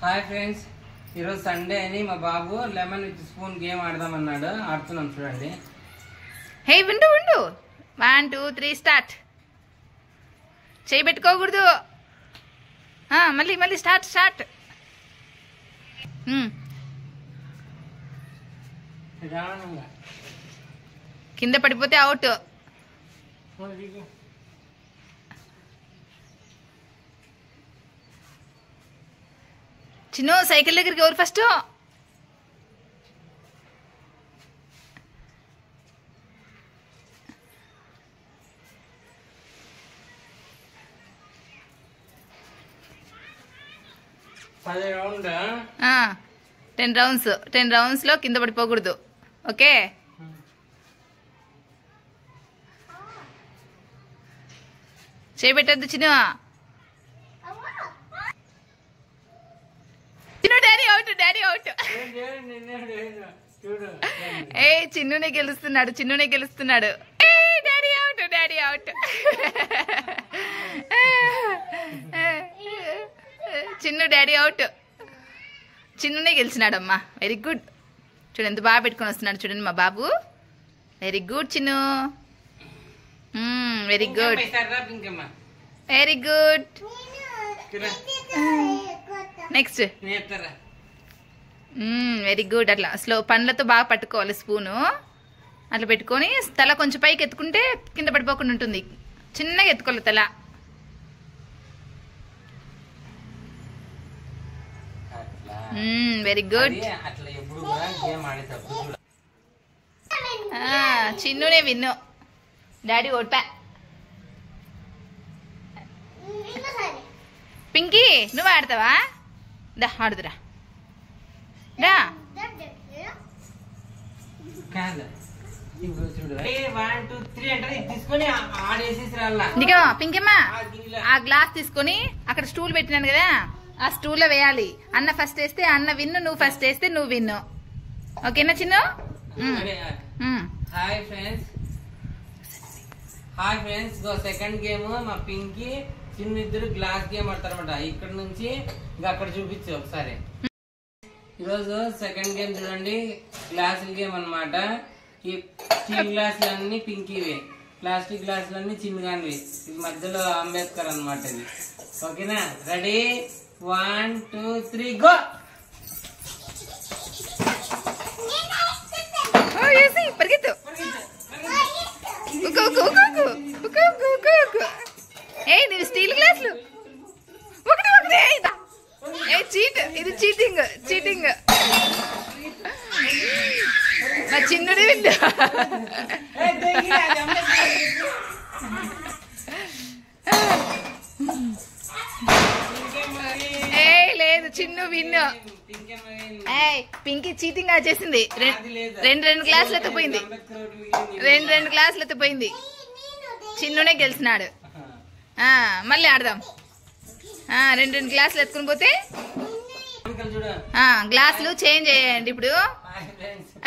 Hi friends, ఈరోజు Sunday అని మా బాబు లెమన్ విత్ స్పూన్ గేమ్ ఆడదామన్నాడు. ఆడుతున్నాం చూడండి. హే విండు 1 2 3 స్టార్ట్. చేయి పెట్టుకోకూడదు. మళ్ళీ స్టార్ట్. కింద పడిపోతే అవుట్. చిన్న సైకిల్ దగ్గరికి ఎవరు ఫస్ట్? టెన్ రౌండ్స్ లో కింద పడిపోకూడదు. ఓకే, చేయబెట్టద్దు చిన్న. Daddy out. ఏ చిన్నునే గెలుస్తున్నాడు. Daddy out. Chinnu daddy out. చిన్నునే గెలిచినాడమ్మా. Very good. చూడండి ఎంత బాగా పెట్టుకొని వస్తున్నాడు. చూడండి మా బాబు. Very good Chinnu. Very good. Next. Very good. అట్లా స్లో పండ్లతో బాగా పట్టుకోవాలి స్పూను. అట్లా పెట్టుకొని తల కొంచెం పైకి ఎత్తుకుంటే కింద పడిపోకుండా ఉంటుంది. చిన్నగా ఎత్తుకోవాలి తల. Very good. చిన్నునే విన్ను. డాడీ ఓడిపా. పింకీ నువ్వు ఆడతావా? దా ఆడుదురా. ఇదిగో పింకమ్మా, ఆ గ్లాస్ తీసుకొని అక్కడ స్టూల్ పెట్టినాను కదా, ఆ స్టూల్లో వేయాలి. అన్న ఫస్ట్ వేస్తే అన్న విన్ను, నువ్వు ఫస్ట్ వేస్తే నువ్వు విన్ను. ఓకేనా Chinnu? Hi friends, second game మా పింకీ చిన్న ఇద్దరు గ్లాస్ గేమ్ ఆడతారన్నమాట. ఇక్కడ నుంచి ఇంకా అక్కడ చూపించు ఒకసారి. ఈరోజు సెకండ్ గేమ్ చూడండి, గ్లాసుల గేమ్ అన్నమాట. ఈ స్టీల్ గ్లాసులన్నీ పింకీవి, ప్లాస్టిక్ గ్లాసులన్నీ చిన్నగానివి. ఇది మధ్యలో అంబేద్కర్ అన్నమాట ఇది. ఓకేనా? రెడీ? 1 2 3 గో. పరిగెత్తు. ఏ నీవు స్టీల్ గ్లాసులు ఒకటి. ఇది చీటింగ్. నా చిన్నుడి విందు. లేదు చిన్ను విన్ను. పింకీ చీటింగ్ చేసింది. రెండు గ్లాసులు ఎత్తిపోయింది. రెండు గ్లాసులు ఎత్తిపోయింది. చిన్నునే గెలిచినాడు. మళ్ళీ ఆడదాం. రెండు గ్లాసులు ఎత్తుకుని పోతే గ్లాసులు చేంజ్ చేయండి. ఇప్పుడు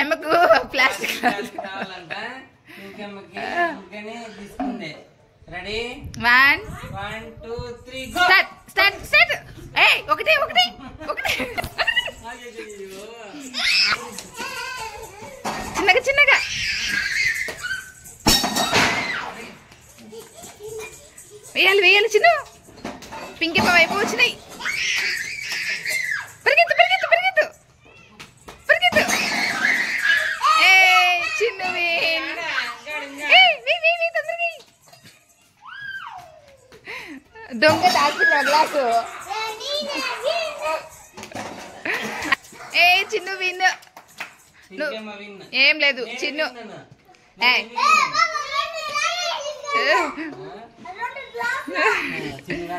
అమ్మకు ప్లాస్టిక్ రెడీ? 1 2 3 స్టార్ట్. ఒకటి చిన్నగా. వేయాలి చిన్న. పింకమ్మ వైపు వచ్చినాయి. పరిగెత్తు. చిన్న దొంగ తాకిన గ్లాసు. చిన్ను విన్ను. ఏం లేదు చిన్ను. చిన్న